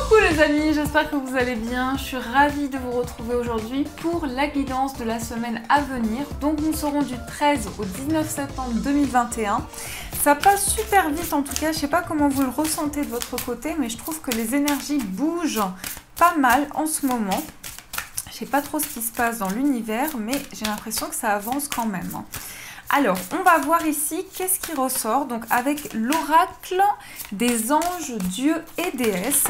Coucou les amis, j'espère que vous allez bien. Je suis ravie de vous retrouver aujourd'hui pour la guidance de la semaine à venir. Donc nous serons du 13 au 19 septembre 2021. Ça passe super vite en tout cas, je ne sais pas comment vous le ressentez de votre côté, mais je trouve que les énergies bougent pas mal en ce moment. Je ne sais pas trop ce qui se passe dans l'univers, mais j'ai l'impression que ça avance quand même. Alors, on va voir ici qu'est-ce qui ressort, donc avec l'oracle des anges, dieux et déesses.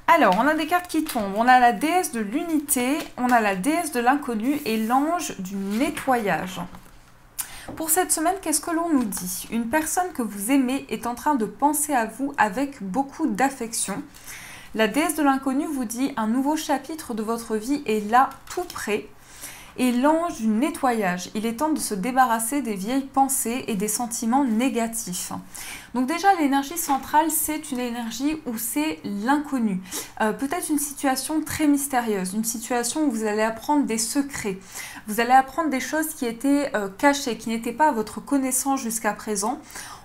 Alors, on a des cartes qui tombent. On a la déesse de l'unité, on a la déesse de l'inconnu et l'ange du nettoyage. Pour cette semaine, qu'est-ce que l'on nous dit? Une personne que vous aimez est en train de penser à vous avec beaucoup d'affection. La déesse de l'inconnu vous dit un nouveau chapitre de votre vie est là, tout près. Et l'ange du nettoyage, il est temps de se débarrasser des vieilles pensées et des sentiments négatifs. Donc déjà, l'énergie centrale, c'est une énergie où c'est l'inconnu. Peut-être une situation très mystérieuse, une situation où vous allez apprendre des secrets. Vous allez apprendre des choses qui étaient cachées, qui n'étaient pas à votre connaissance jusqu'à présent.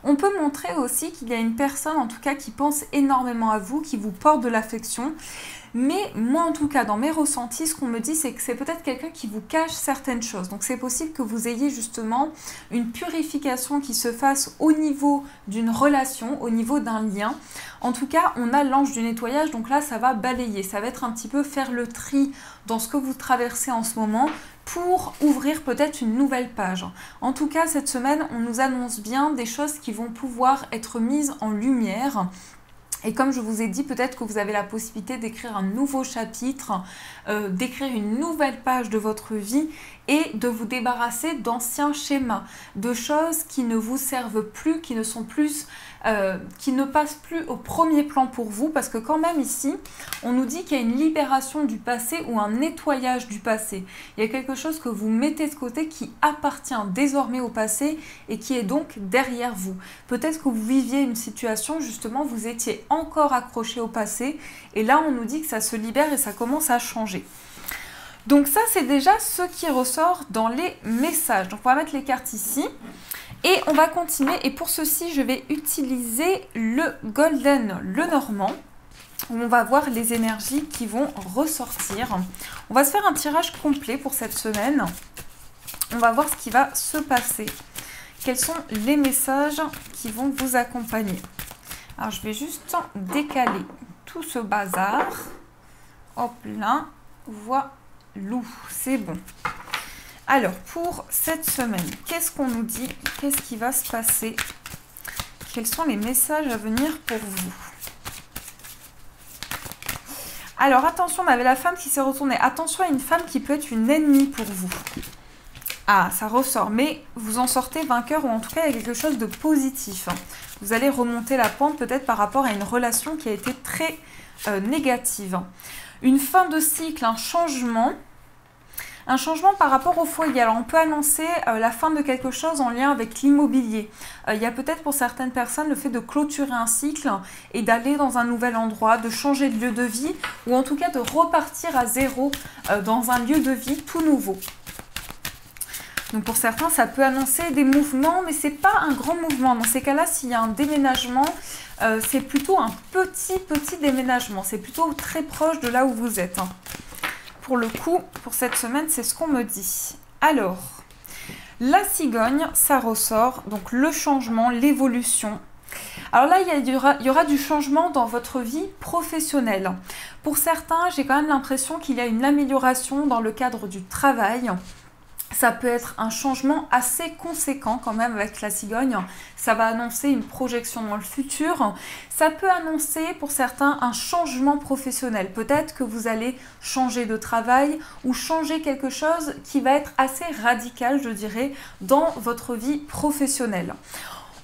On peut montrer aussi qu'il y a une personne, en tout cas, qui pense énormément à vous, qui vous porte de l'affection. Mais moi, en tout cas, dans mes ressentis, ce qu'on me dit, c'est que c'est peut-être quelqu'un qui vous cache certaines choses. Donc, c'est possible que vous ayez justement une purification qui se fasse au niveau d'une relation, au niveau d'un lien. En tout cas, on a l'ange du nettoyage. Donc là, ça va balayer. Ça va être un petit peu faire le tri dans ce que vous traversez en ce moment pour ouvrir peut-être une nouvelle page. En tout cas, cette semaine, on nous annonce bien des choses qui vont pouvoir être mises en lumière. Et comme je vous ai dit, peut-être que vous avez la possibilité d'écrire un nouveau chapitre, d'écrire une nouvelle page de votre vie et de vous débarrasser d'anciens schémas, de choses qui ne vous servent plus, qui ne sont plus, qui ne passent plus au premier plan pour vous. Parce que quand même ici, on nous dit qu'il y a une libération du passé ou un nettoyage du passé. Il y a quelque chose que vous mettez de côté qui appartient désormais au passé et qui est donc derrière vous. Peut-être que vous viviez une situation, justement, vous étiez encore accroché au passé et là on nous dit que ça se libère et ça commence à changer. Donc ça c'est déjà ce qui ressort dans les messages. Donc on va mettre les cartes ici et on va continuer, et pour ceci je vais utiliser le Golden Lenormand où on va voir les énergies qui vont ressortir. On va se faire un tirage complet pour cette semaine. On va voir ce qui va se passer. Quels sont les messages qui vont vous accompagner? Alors, je vais juste décaler tout ce bazar. Hop là, voilà, c'est bon. Alors, pour cette semaine, qu'est-ce qu'on nous dit? Qu'est-ce qui va se passer? Quels sont les messages à venir pour vous? Alors, attention, on avait la femme qui s'est retournée. Attention à une femme qui peut être une ennemie pour vous. Ah, ça ressort, mais vous en sortez vainqueur, ou en tout cas, il y a quelque chose de positif. Vous allez remonter la pente peut-être par rapport à une relation qui a été très négative. Une fin de cycle, un changement par rapport au foyer. Alors, on peut annoncer la fin de quelque chose en lien avec l'immobilier. Il y a peut-être pour certaines personnes le fait de clôturer un cycle et d'aller dans un nouvel endroit, de changer de lieu de vie, ou en tout cas de repartir à zéro dans un lieu de vie tout nouveau. Donc pour certains, ça peut annoncer des mouvements, mais ce n'est pas un grand mouvement. Dans ces cas-là, s'il y a un déménagement, c'est plutôt un petit déménagement. C'est plutôt très proche de là où vous êtes. Pour le coup, pour cette semaine, c'est ce qu'on me dit. Alors, la cigogne, ça ressort. Donc le changement, l'évolution. Alors là, il y aura du changement dans votre vie professionnelle. Pour certains, j'ai quand même l'impression qu'il y a une amélioration dans le cadre du travail. Ça peut être un changement assez conséquent quand même avec la cigogne. Ça va annoncer une projection dans le futur. Ça peut annoncer pour certains un changement professionnel. Peut-être que vous allez changer de travail ou changer quelque chose qui va être assez radical, je dirais, dans votre vie professionnelle.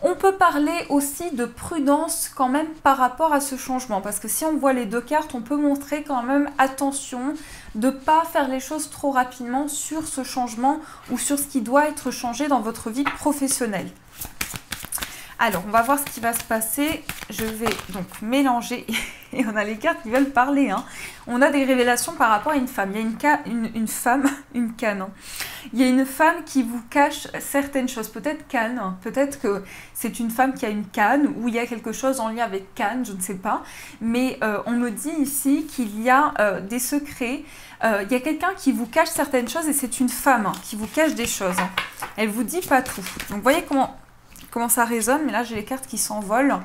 On peut parler aussi de prudence quand même par rapport à ce changement. Parce que si on voit les deux cartes, on peut montrer quand même attention de ne pas faire les choses trop rapidement sur ce changement ou sur ce qui doit être changé dans votre vie professionnelle. Alors, on va voir ce qui va se passer. Je vais donc mélanger Et on a les cartes qui veulent parler. Hein. On a des révélations par rapport à une femme. Il y a une femme, une canne. Hein. Il y a une femme qui vous cache certaines choses. Peut-être canne, hein. Peut-être que c'est une femme qui a une canne ou il y a quelque chose en lien avec canne, je ne sais pas. Mais on me dit ici qu'il y a des secrets. Il y a quelqu'un qui vous cache certaines choses et c'est une femme hein, qui vous cache des choses. Hein. Elle vous dit pas tout. Donc vous voyez comment ça résonne. Mais là j'ai les cartes qui s'envolent.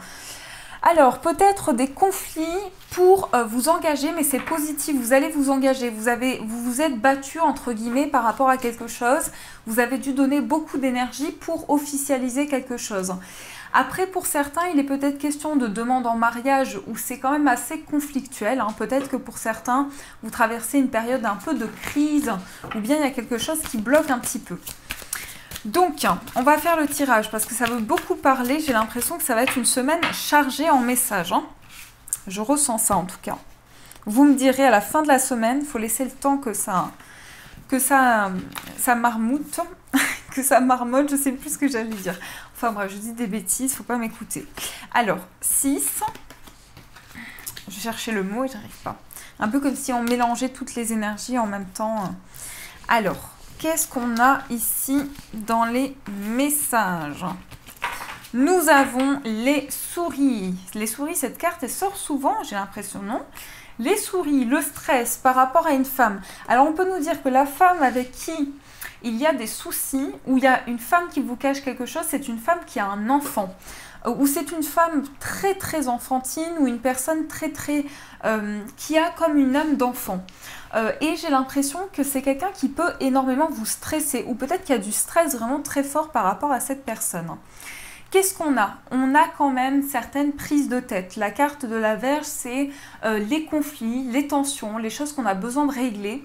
Alors, peut-être des conflits pour vous engager, mais c'est positif, vous allez vous engager, vous vous êtes battu, entre guillemets, par rapport à quelque chose, vous avez dû donner beaucoup d'énergie pour officialiser quelque chose. Après, pour certains, il est peut-être question de demande en mariage où c'est quand même assez conflictuel. Hein. Peut-être que pour certains, vous traversez une période un peu de crise ou bien il y a quelque chose qui bloque un petit peu. Donc, on va faire le tirage parce que ça veut beaucoup parler. J'ai l'impression que ça va être une semaine chargée en messages. Hein. Je ressens ça en tout cas. Vous me direz à la fin de la semaine, il faut laisser le temps que ça marmoute, que ça marmotte, je ne sais plus ce que j'allais dire. Enfin bref, je dis des bêtises, il ne faut pas m'écouter. Alors, 6. Je cherchais le mot et j'arrive pas. Un peu comme si on mélangeait toutes les énergies en même temps. Alors... qu'est-ce qu'on a ici dans les messages? Nous avons les souris. Les souris, cette carte, elle sort souvent, j'ai l'impression, non? Les souris, le stress par rapport à une femme. Alors, on peut nous dire que la femme avec qui il y a des soucis, ou il y a une femme qui vous cache quelque chose, c'est une femme qui a un enfant. Ou c'est une femme très très enfantine, ou une personne très très... qui a comme une âme d'enfant. Et j'ai l'impression que c'est quelqu'un qui peut énormément vous stresser, ou peut-être qu'il y a du stress vraiment très fort par rapport à cette personne. Qu'est-ce qu'on a? On a quand même certaines prises de tête. La carte de la Vierge, c'est les conflits, les tensions, les choses qu'on a besoin de régler.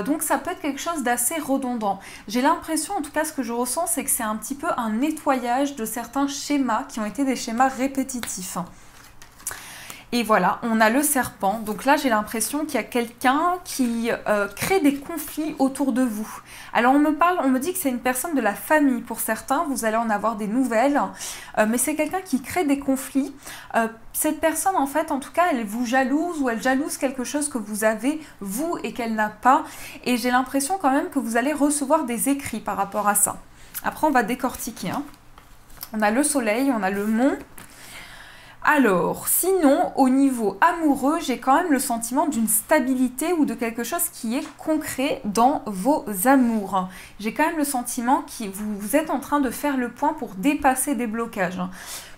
Donc ça peut être quelque chose d'assez redondant. J'ai l'impression, en tout cas ce que je ressens, c'est que c'est un petit peu un nettoyage de certains schémas qui ont été des schémas répétitifs. Et voilà, on a le serpent. Donc là, j'ai l'impression qu'il y a quelqu'un qui crée des conflits autour de vous. Alors, on me dit que c'est une personne de la famille. Pour certains, vous allez en avoir des nouvelles. Mais c'est quelqu'un qui crée des conflits. Cette personne, en fait, en tout cas, elle vous jalouse ou elle jalouse quelque chose que vous avez, vous, et qu'elle n'a pas. Et j'ai l'impression quand même que vous allez recevoir des écrits par rapport à ça. Après, on va décortiquer. Hein. On a le soleil, on a le mont. Alors, sinon, au niveau amoureux, j'ai quand même le sentiment d'une stabilité ou de quelque chose qui est concret dans vos amours. J'ai quand même le sentiment que vous êtes en train de faire le point pour dépasser des blocages.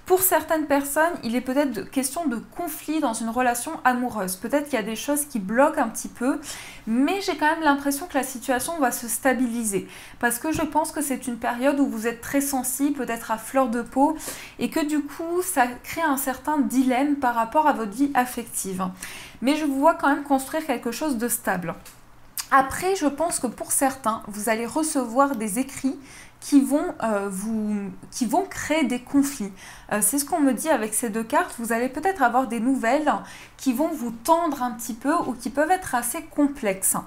Pour certaines personnes, il est peut-être question de conflit dans une relation amoureuse. Peut-être qu'il y a des choses qui bloquent un petit peu, mais j'ai quand même l'impression que la situation va se stabiliser. Parce que je pense que c'est une période où vous êtes très sensible, peut-être à fleur de peau, et que du coup, ça crée un certain dilemme par rapport à votre vie affective. Mais je vous vois quand même construire quelque chose de stable. Après, je pense que pour certains, vous allez recevoir des écrits qui vont créer des conflits. C'est ce qu'on me dit avec ces deux cartes. Vous allez peut-être avoir des nouvelles qui vont vous tendre un petit peu ou qui peuvent être assez complexes.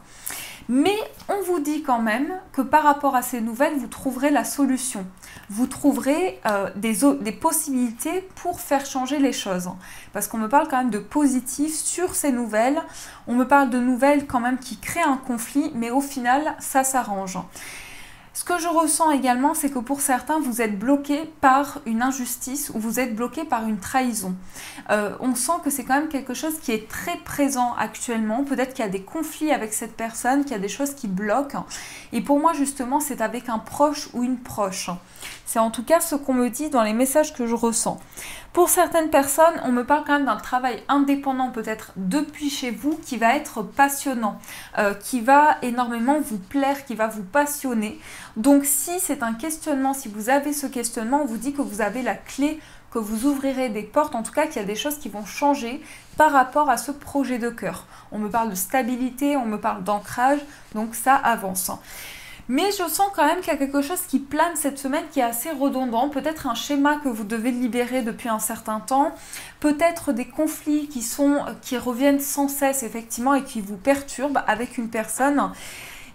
Mais on vous dit quand même que par rapport à ces nouvelles, vous trouverez la solution. Vous trouverez des possibilités pour faire changer les choses. Parce qu'on me parle quand même de positif sur ces nouvelles. On me parle de nouvelles quand même qui créent un conflit, mais au final, ça s'arrange. Ce que je ressens également, c'est que pour certains, vous êtes bloqué par une injustice ou vous êtes bloqué par une trahison. On sent que c'est quand même quelque chose qui est très présent actuellement. Peut-être qu'il y a des conflits avec cette personne, qu'il y a des choses qui bloquent. Et pour moi, justement, c'est avec un proche ou une proche. C'est en tout cas ce qu'on me dit dans les messages que je ressens. Pour certaines personnes, on me parle quand même d'un travail indépendant, peut-être depuis chez vous, qui va être passionnant, qui va énormément vous plaire, qui va vous passionner. Donc si c'est un questionnement, si vous avez ce questionnement, on vous dit que vous avez la clé, que vous ouvrirez des portes, en tout cas qu'il y a des choses qui vont changer par rapport à ce projet de cœur. On me parle de stabilité, on me parle d'ancrage, donc ça avance. Mais je sens quand même qu'il y a quelque chose qui plane cette semaine qui est assez redondant. Peut-être un schéma que vous devez libérer depuis un certain temps. Peut-être des conflits qui reviennent sans cesse effectivement et qui vous perturbent avec une personne.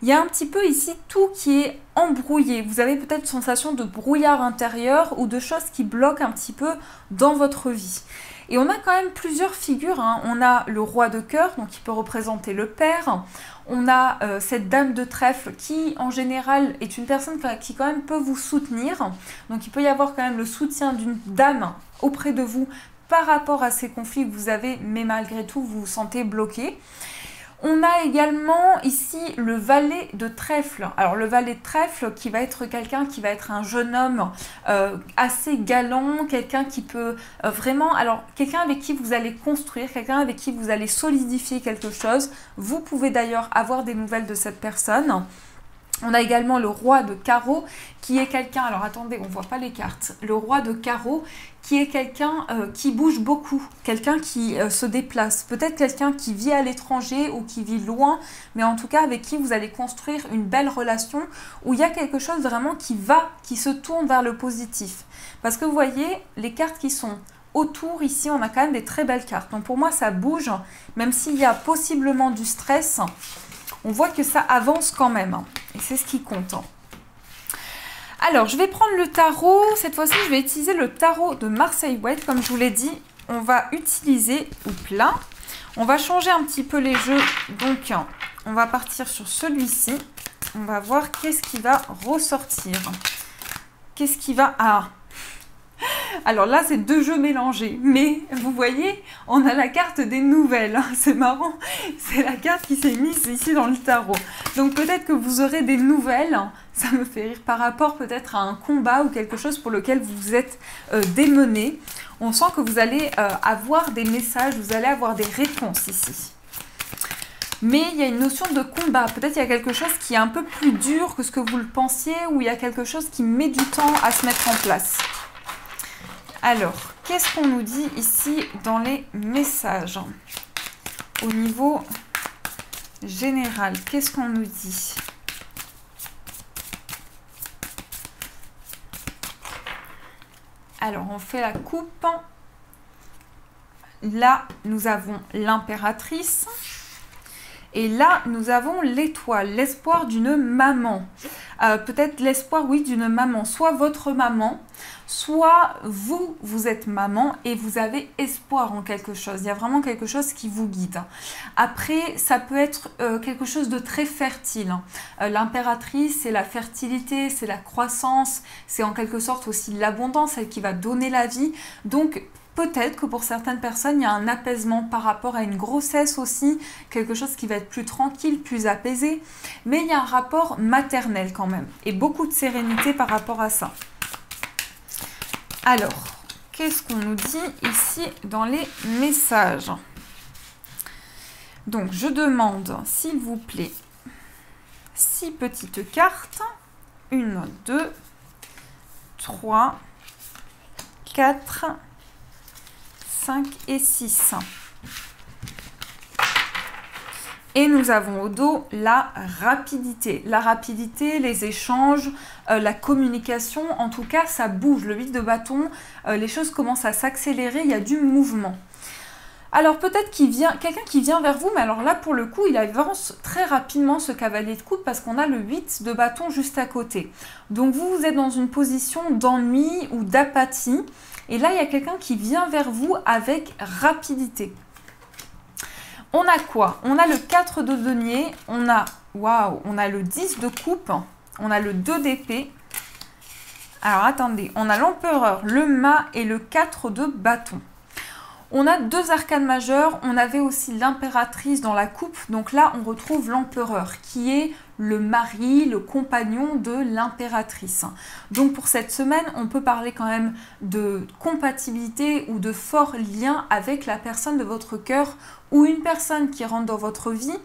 Il y a un petit peu ici tout qui est embrouillé. Vous avez peut-être une sensation de brouillard intérieur ou de choses qui bloquent un petit peu dans votre vie. Et on a quand même plusieurs figures, hein. On a le roi de cœur, donc qui peut représenter le père. On a cette dame de trèfle qui, en général, est une personne qui quand même peut vous soutenir. Donc, il peut y avoir quand même le soutien d'une dame auprès de vous par rapport à ces conflits que vous avez, mais malgré tout, vous vous sentez bloqué. On a également ici le valet de trèfle. Alors le valet de trèfle qui va être quelqu'un qui va être un jeune homme assez galant, quelqu'un qui peut vraiment... Alors quelqu'un avec qui vous allez construire, quelqu'un avec qui vous allez solidifier quelque chose. Vous pouvez d'ailleurs avoir des nouvelles de cette personne. On a également le roi de carreau qui est quelqu'un, alors attendez, on ne voit pas les cartes, le roi de carreau qui est quelqu'un qui bouge beaucoup, quelqu'un qui se déplace, peut-être quelqu'un qui vit à l'étranger ou qui vit loin, mais en tout cas avec qui vous allez construire une belle relation où il y a quelque chose vraiment qui se tourne vers le positif. Parce que vous voyez, les cartes qui sont autour, ici, on a quand même des très belles cartes. Donc pour moi, ça bouge, même s'il y a possiblement du stress, on voit que ça avance quand même. Et c'est ce qui compte. Alors, je vais prendre le tarot. Cette fois-ci, je vais utiliser le tarot de Marseille White. Comme je vous l'ai dit, on va utiliser, là, on va changer un petit peu les jeux. Donc, on va partir sur celui-ci. On va voir qu'est-ce qui va ressortir. Qu'est-ce qui va... Ah, alors là, c'est deux jeux mélangés. Mais, vous voyez, on a la carte des nouvelles. C'est marrant. C'est la carte qui s'est mise ici dans le tarot. Donc, peut-être que vous aurez des nouvelles. Ça me fait rire par rapport peut-être à un combat ou quelque chose pour lequel vous vous êtes démené. On sent que vous allez avoir des messages, vous allez avoir des réponses ici. Mais il y a une notion de combat. Peut-être il y a quelque chose qui est un peu plus dur que ce que vous le pensiez ou il y a quelque chose qui met du temps à se mettre en place. Alors, qu'est-ce qu'on nous dit ici dans les messages? Au niveau général, qu'est-ce qu'on nous dit? Alors, on fait la coupe. Là, nous avons l'impératrice. Et là, nous avons l'étoile, l'espoir d'une maman. Peut-être l'espoir, oui, d'une maman. Soit votre maman, soit vous, vous êtes maman et vous avez espoir en quelque chose. Il y a vraiment quelque chose qui vous guide. Après, ça peut être quelque chose de très fertile. L'impératrice, c'est la fertilité, c'est la croissance, c'est en quelque sorte aussi l'abondance, celle qui va donner la vie. Donc, peut-être que pour certaines personnes, il y a un apaisement par rapport à une grossesse aussi, quelque chose qui va être plus tranquille, plus apaisé. Mais il y a un rapport maternel quand même et beaucoup de sérénité par rapport à ça. Alors, qu'est-ce qu'on nous dit ici dans les messages? Donc, je demande, s'il vous plaît, 6 petites cartes. 1, 2, 3, 4... 5 et 6. Et nous avons au dos la rapidité. La rapidité, les échanges, la communication, en tout cas, ça bouge. Le 8 de bâton, les choses commencent à s'accélérer, il y a du mouvement. Alors peut-être quelqu'un qui vient vers vous, mais alors là pour le coup il avance très rapidement ce cavalier de coupe parce qu'on a le 8 de bâton juste à côté. Donc vous êtes dans une position d'ennui ou d'apathie. Et là, il y a quelqu'un qui vient vers vous avec rapidité. On a quoi? On a le 4 de denier, on a le 10 de coupe, on a le 2 d'épée. Alors attendez, on a l'empereur, le mât et le 4 de bâton. On a 2 arcanes majeures, on avait aussi l'impératrice dans la coupe, donc là on retrouve l'empereur qui est le mari, le compagnon de l'impératrice. Donc pour cette semaine, on peut parler quand même de compatibilité ou de fort lien avec la personne de votre cœur ou une personne qui rentre dans votre vie.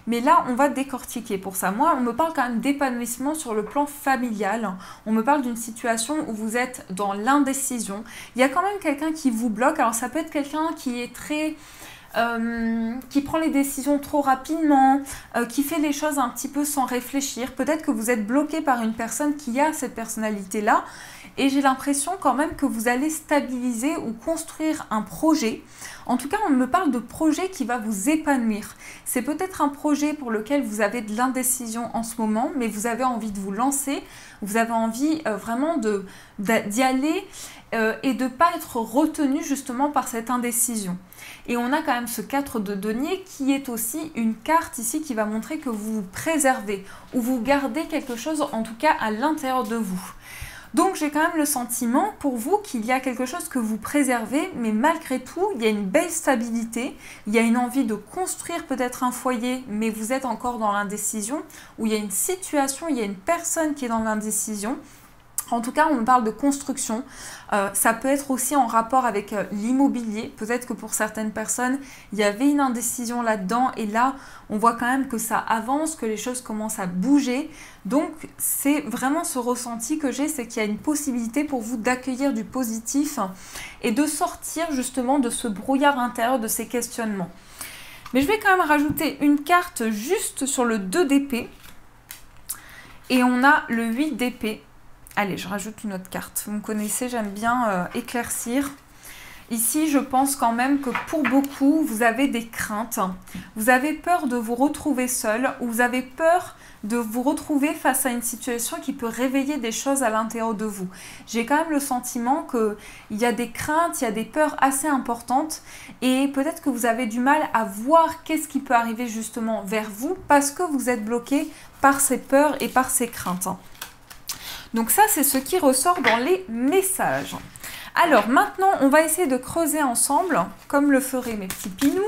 Mais là, on va décortiquer pour ça. Moi, on me parle quand même d'épanouissement sur le plan familial. On me parle d'une situation où vous êtes dans l'indécision. Il y a quand même quelqu'un qui vous bloque. Alors ça peut être quelqu'un qui est très... qui prend les décisions trop rapidement, qui fait les choses un petit peu sans réfléchir. Peut-être que vous êtes bloqué par une personne qui a cette personnalité-là. Et j'ai l'impression quand même que vous allez stabiliser ou construire un projet. En tout cas, on me parle de projet qui va vous épanouir. C'est peut-être un projet pour lequel vous avez de l'indécision en ce moment, mais vous avez envie de vous lancer, vous avez envie vraiment d'y aller et de ne pas être retenu justement par cette indécision. Et on a quand même ce 4 de denier qui est aussi une carte ici qui va montrer que vous vous préservez ou vous gardez quelque chose en tout cas à l'intérieur de vous. Donc j'ai quand même le sentiment pour vous qu'il y a quelque chose que vous préservez, mais malgré tout, il y a une belle stabilité, il y a une envie de construire peut-être un foyer, mais vous êtes encore dans l'indécision, ou il y a une situation, il y a une personne qui est dans l'indécision. En tout cas, on parle de construction. Ça peut être aussi en rapport avec l'immobilier. Peut-être que pour certaines personnes, il y avait une indécision là-dedans. Et là, on voit quand même que ça avance, que les choses commencent à bouger. Donc, c'est vraiment ce ressenti que j'ai, c'est qu'il y a une possibilité pour vous d'accueillir du positif et de sortir justement de ce brouillard intérieur, de ces questionnements. Mais je vais quand même rajouter une carte juste sur le 2 d'épée. Et on a le 8 d'épée. Allez, je rajoute une autre carte. Vous me connaissez, j'aime bien éclaircir. Ici, je pense quand même que pour beaucoup, vous avez des craintes. Vous avez peur de vous retrouver seul ou vous avez peur de vous retrouver face à une situation qui peut réveiller des choses à l'intérieur de vous. J'ai quand même le sentiment qu'il y a des craintes, il y a des peurs assez importantes et peut-être que vous avez du mal à voir qu'est-ce qui peut arriver justement vers vous parce que vous êtes bloqué par ces peurs et par ces craintes. Donc ça, c'est ce qui ressort dans les messages. Alors maintenant, on va essayer de creuser ensemble, comme le feraient mes petits pinous,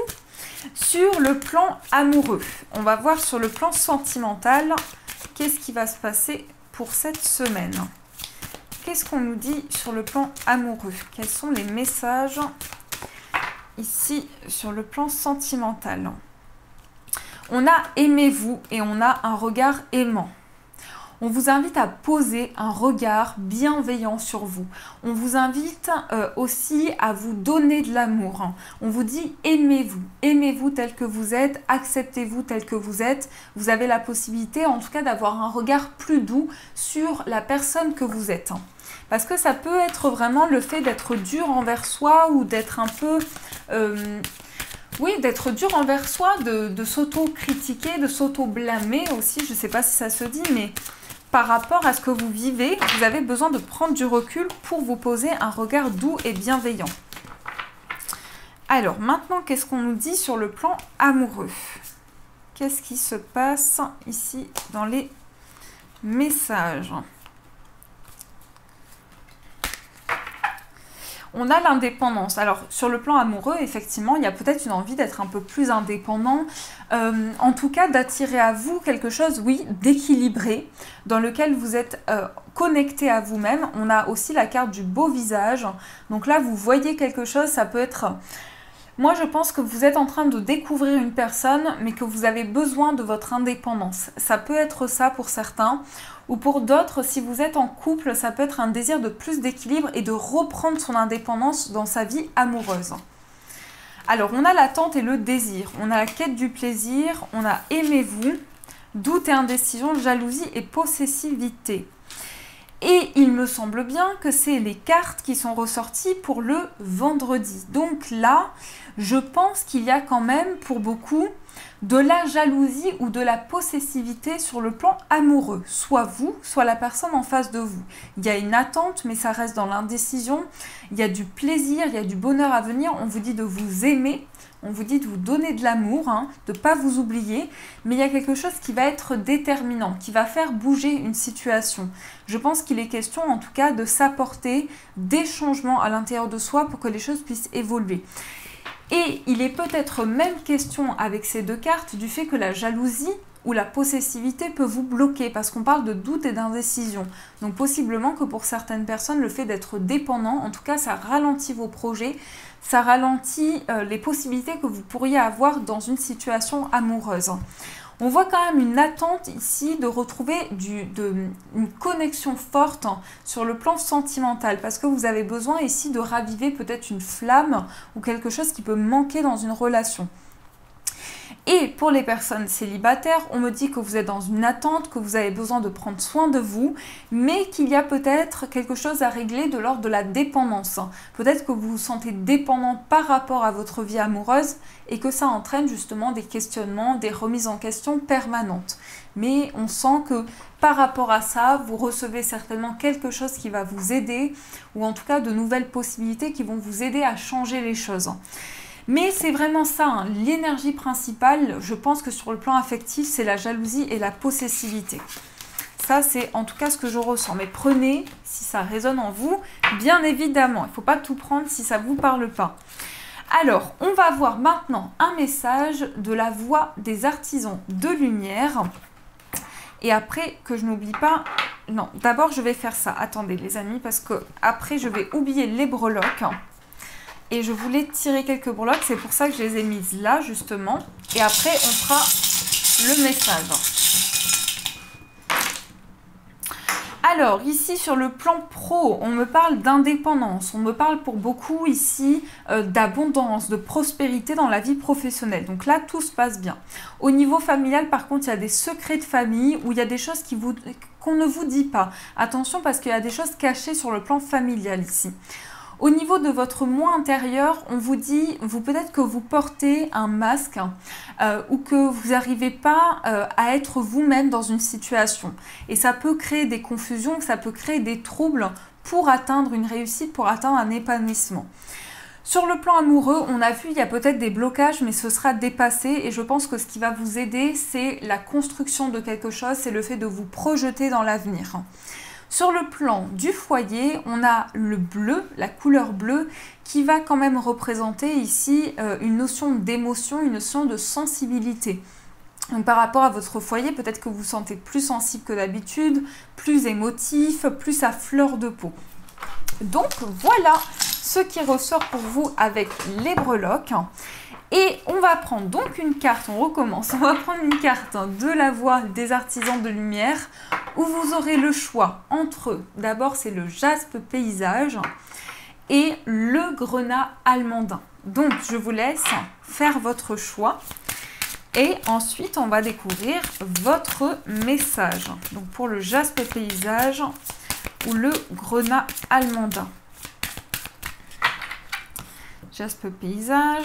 sur le plan amoureux. On va voir sur le plan sentimental, qu'est-ce qui va se passer pour cette semaine. Qu'est-ce qu'on nous dit sur le plan amoureux? Quels sont les messages ici sur le plan sentimental? On a aimez-vous et on a un regard aimant. On vous invite à poser un regard bienveillant sur vous. On vous invite aussi à vous donner de l'amour. On vous dit aimez-vous. Aimez-vous tel que vous êtes, acceptez-vous tel que vous êtes. Vous avez la possibilité en tout cas d'avoir un regard plus doux sur la personne que vous êtes. Parce que ça peut être vraiment le fait d'être dur envers soi ou d'être un peu... oui, d'être dur envers soi, de s'auto-critiquer, de s'auto-blâmer aussi. Je ne sais pas si ça se dit, mais... par rapport à ce que vous vivez, vous avez besoin de prendre du recul pour vous poser un regard doux et bienveillant. Alors, maintenant, qu'est-ce qu'on nous dit sur le plan amoureux? Qu'est-ce qui se passe ici dans les messages? On a l'indépendance. Alors, sur le plan amoureux, effectivement, il y a peut-être une envie d'être un peu plus indépendant. En tout cas, d'attirer à vous quelque chose, oui, d'équilibré, dans lequel vous êtes connecté à vous-même. On a aussi la carte du beau visage. Donc là, vous voyez quelque chose, ça peut être... Moi, je pense que vous êtes en train de découvrir une personne, mais que vous avez besoin de votre indépendance. Ça peut être ça pour certains. Ou pour d'autres, si vous êtes en couple, ça peut être un désir de plus d'équilibre et de reprendre son indépendance dans sa vie amoureuse. Alors, on a l'attente et le désir. On a la quête du plaisir. On a aimez-vous, doute et indécision, jalousie et possessivité. Et il me semble bien que c'est les cartes qui sont ressorties pour le vendredi. Donc là, je pense qu'il y a quand même pour beaucoup de la jalousie ou de la possessivité sur le plan amoureux. Soit vous, soit la personne en face de vous. Il y a une attente, mais ça reste dans l'indécision. Il y a du plaisir, il y a du bonheur à venir. On vous dit de vous aimer. On vous dit de vous donner de l'amour, de ne pas vous oublier, mais il y a quelque chose qui va être déterminant, qui va faire bouger une situation. Je pense qu'il est question en tout cas de s'apporter des changements à l'intérieur de soi pour que les choses puissent évoluer. Et il est peut-être même question avec ces deux cartes du fait que la jalousie ou la possessivité peut vous bloquer parce qu'on parle de doute et d'indécision. Donc possiblement que pour certaines personnes, le fait d'être dépendant, en tout cas ça ralentit vos projets, ça ralentit les possibilités que vous pourriez avoir dans une situation amoureuse. On voit quand même une attente ici de retrouver une connexion forte sur le plan sentimental parce que vous avez besoin ici de raviver peut-être une flamme ou quelque chose qui peut manquer dans une relation. Et pour les personnes célibataires, on me dit que vous êtes dans une attente, que vous avez besoin de prendre soin de vous, mais qu'il y a peut-être quelque chose à régler de l'ordre de la dépendance. Peut-être que vous vous sentez dépendant par rapport à votre vie amoureuse et que ça entraîne justement des questionnements, des remises en question permanentes. Mais on sent que par rapport à ça, vous recevez certainement quelque chose qui va vous aider, ou en tout cas de nouvelles possibilités qui vont vous aider à changer les choses. Mais c'est vraiment ça, hein, l'énergie principale, je pense que sur le plan affectif, c'est la jalousie et la possessivité. Ça, c'est en tout cas ce que je ressens. Mais prenez, si ça résonne en vous, bien évidemment. Il ne faut pas tout prendre si ça ne vous parle pas. Alors, on va voir maintenant un message de la voix des artisans de lumière. Et après, que je n'oublie pas... Non, d'abord, je vais faire ça. Attendez, les amis, parce que après, je vais oublier les breloques. Et je voulais tirer quelques breloques, c'est pour ça que je les ai mises là, justement. Et après, on fera le message. Alors, ici, sur le plan pro, on me parle d'indépendance. On me parle pour beaucoup, ici, d'abondance, de prospérité dans la vie professionnelle. Donc là, tout se passe bien. Au niveau familial, par contre, il y a des secrets de famille où il y a des choses qu'on ne vous dit pas. Attention, parce qu'il y a des choses cachées sur le plan familial, ici. Au niveau de votre moi intérieur, on vous dit, peut-être que vous portez un masque ou que vous n'arrivez pas à être vous-même dans une situation. Et ça peut créer des confusions, ça peut créer des troubles pour atteindre une réussite, pour atteindre un épanouissement. Sur le plan amoureux, on a vu, il y a peut-être des blocages, mais ce sera dépassé. Et je pense que ce qui va vous aider, c'est la construction de quelque chose, c'est le fait de vous projeter dans l'avenir. Sur le plan du foyer, on a le bleu, la couleur bleue, qui va quand même représenter ici une notion d'émotion, une notion de sensibilité. Donc, par rapport à votre foyer, peut-être que vous vous sentez plus sensible que d'habitude, plus émotif, plus à fleur de peau. Donc voilà ce qui ressort pour vous avec les breloques. Et on va prendre donc une carte, on recommence, on va prendre une carte de la voix des artisans de lumière où vous aurez le choix entre, d'abord c'est le jaspe paysage et le grenat almandin. Donc je vous laisse faire votre choix et ensuite on va découvrir votre message. Donc pour le jaspe paysage ou le grenat almandin. Jaspe paysage.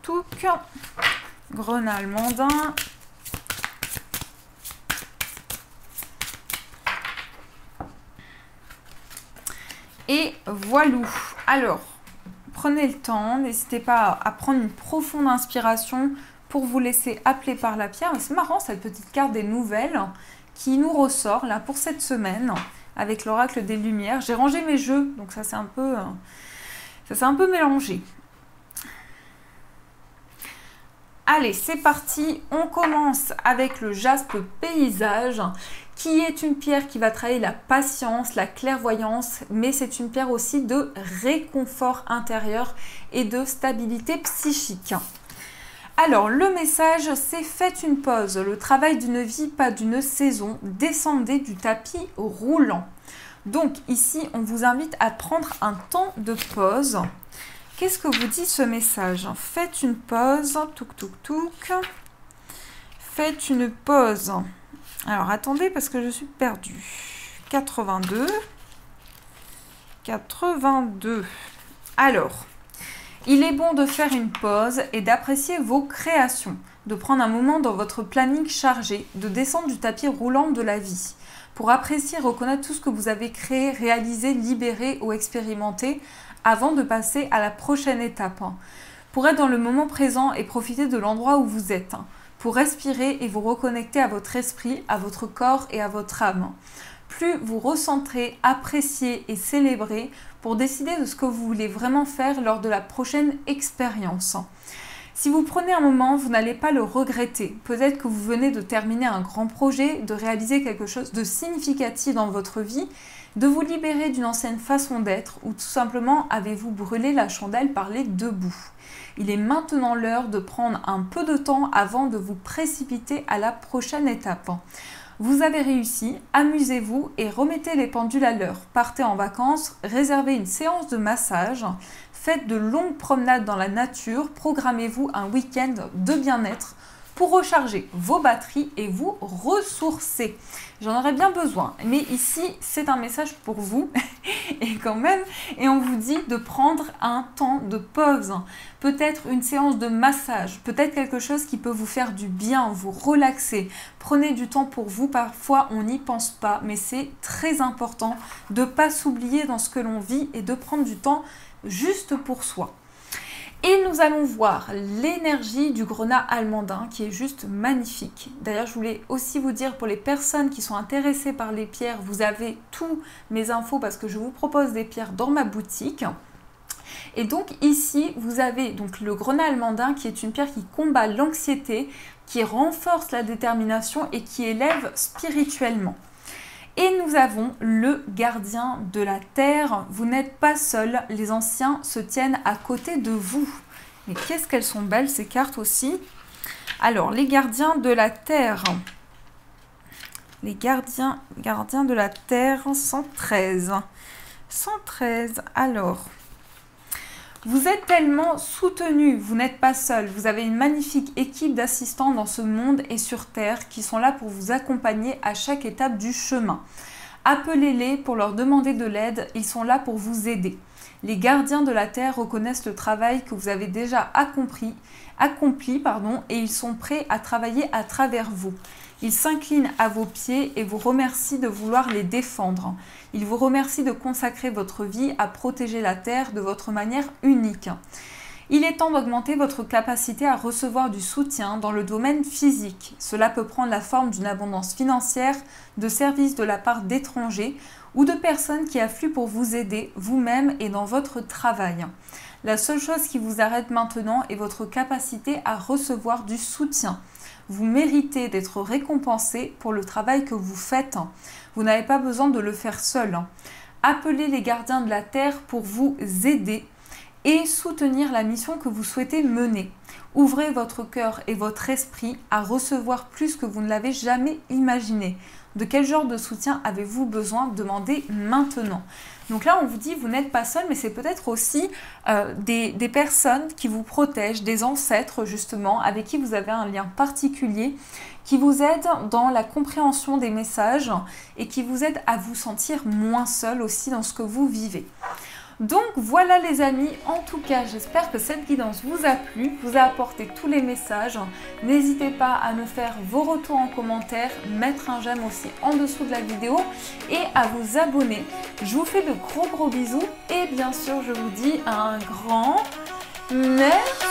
Touc, grenat almandin, et voilou. Alors, prenez le temps, n'hésitez pas à prendre une profonde inspiration pour vous laisser appeler par la pierre. C'est marrant cette petite carte des nouvelles qui nous ressort là pour cette semaine avec l'oracle des lumières. J'ai rangé mes jeux, donc ça s'est un peu mélangé. Allez, c'est parti, on commence avec le jaspe paysage, qui est une pierre qui va travailler la patience, la clairvoyance, mais c'est une pierre aussi de réconfort intérieur et de stabilité psychique. Alors, le message, c'est faites une pause, le travail d'une vie, pas d'une saison, descendez du tapis roulant. Donc ici, on vous invite à prendre un temps de pause. Qu'est-ce que vous dit ce message? Faites une pause. Touk, touk, touk. Faites une pause. Alors, attendez parce que je suis perdue. 82. 82. Alors, il est bon de faire une pause et d'apprécier vos créations. De prendre un moment dans votre planning chargé, de descendre du tapis roulant de la vie. Pour apprécier et reconnaître tout ce que vous avez créé, réalisé, libéré ou expérimenté, avant de passer à la prochaine étape. Pour être dans le moment présent et profiter de l'endroit où vous êtes. Pour respirer et vous reconnecter à votre esprit, à votre corps et à votre âme. Plus vous recentrez, appréciez et célébrez pour décider de ce que vous voulez vraiment faire lors de la prochaine expérience. Si vous prenez un moment, vous n'allez pas le regretter. Peut-être que vous venez de terminer un grand projet, de réaliser quelque chose de significatif dans votre vie, de vous libérer d'une ancienne façon d'être ou tout simplement avez-vous brûlé la chandelle par les deux bouts. Il est maintenant l'heure de prendre un peu de temps avant de vous précipiter à la prochaine étape. Vous avez réussi, amusez-vous et remettez les pendules à l'heure. Partez en vacances, réservez une séance de massage, faites de longues promenades dans la nature, programmez-vous un week-end de bien-être. pour recharger vos batteries et vous ressourcer. J'en aurais bien besoin, mais ici c'est un message pour vous et quand même, et on vous dit de prendre un temps de pause, peut-être une séance de massage, peut-être quelque chose qui peut vous faire du bien, vous relaxer. Prenez du temps pour vous, parfois on n'y pense pas, mais c'est très important de ne pas s'oublier dans ce que l'on vit et de prendre du temps juste pour soi. Et nous allons voir l'énergie du grenat almandin qui est juste magnifique. D'ailleurs, je voulais aussi vous dire pour les personnes qui sont intéressées par les pierres, vous avez tous mes infos parce que je vous propose des pierres dans ma boutique. Et donc ici, vous avez donc le grenat almandin qui est une pierre qui combat l'anxiété, qui renforce la détermination et qui élève spirituellement. Et nous avons le gardien de la terre. Vous n'êtes pas seul, les anciens se tiennent à côté de vous. Mais qu'est-ce qu'elles sont belles ces cartes aussi. Alors, les gardiens de la terre. Les gardiens de la terre, 113. 113, alors... Vous êtes tellement soutenu, vous n'êtes pas seul, vous avez une magnifique équipe d'assistants dans ce monde et sur Terre qui sont là pour vous accompagner à chaque étape du chemin. Appelez-les pour leur demander de l'aide, ils sont là pour vous aider. Les gardiens de la Terre reconnaissent le travail que vous avez déjà accompli, et ils sont prêts à travailler à travers vous. Ils s'inclinent à vos pieds et vous remercient de vouloir les défendre. Ils vous remercient de consacrer votre vie à protéger la Terre de votre manière unique. Il est temps d'augmenter votre capacité à recevoir du soutien dans le domaine physique. Cela peut prendre la forme d'une abondance financière, de services de la part d'étrangers ou de personnes qui affluent pour vous aider vous-même et dans votre travail. La seule chose qui vous arrête maintenant est votre capacité à recevoir du soutien. Vous méritez d'être récompensé pour le travail que vous faites. Vous n'avez pas besoin de le faire seul. Appelez les gardiens de la terre pour vous aider et soutenir la mission que vous souhaitez mener. Ouvrez votre cœur et votre esprit à recevoir plus que vous ne l'avez jamais imaginé. De quel genre de soutien avez-vous besoin? Demandez maintenant. Donc là, on vous dit, vous n'êtes pas seul, mais c'est peut-être aussi des personnes qui vous protègent, des ancêtres justement, avec qui vous avez un lien particulier, qui vous aident dans la compréhension des messages et qui vous aident à vous sentir moins seul aussi dans ce que vous vivez. Donc voilà les amis, en tout cas j'espère que cette guidance vous a plu, vous a apporté tous les messages. N'hésitez pas à me faire vos retours en commentaire, mettre un j'aime aussi en dessous de la vidéo et à vous abonner. Je vous fais de gros bisous et bien sûr je vous dis un grand merci.